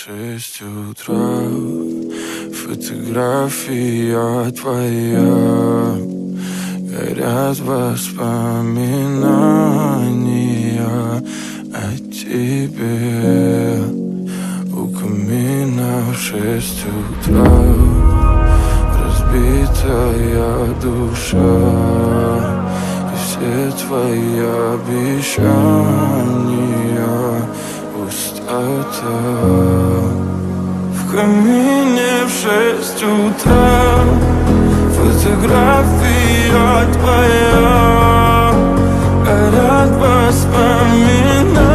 6 утра, фотография твоя, горят воспоминания о тебе. У камина в 6 утра, разбитая душа, и все твои обещания пустота. В камине в 6 утра, фотография твоя, горят воспоминания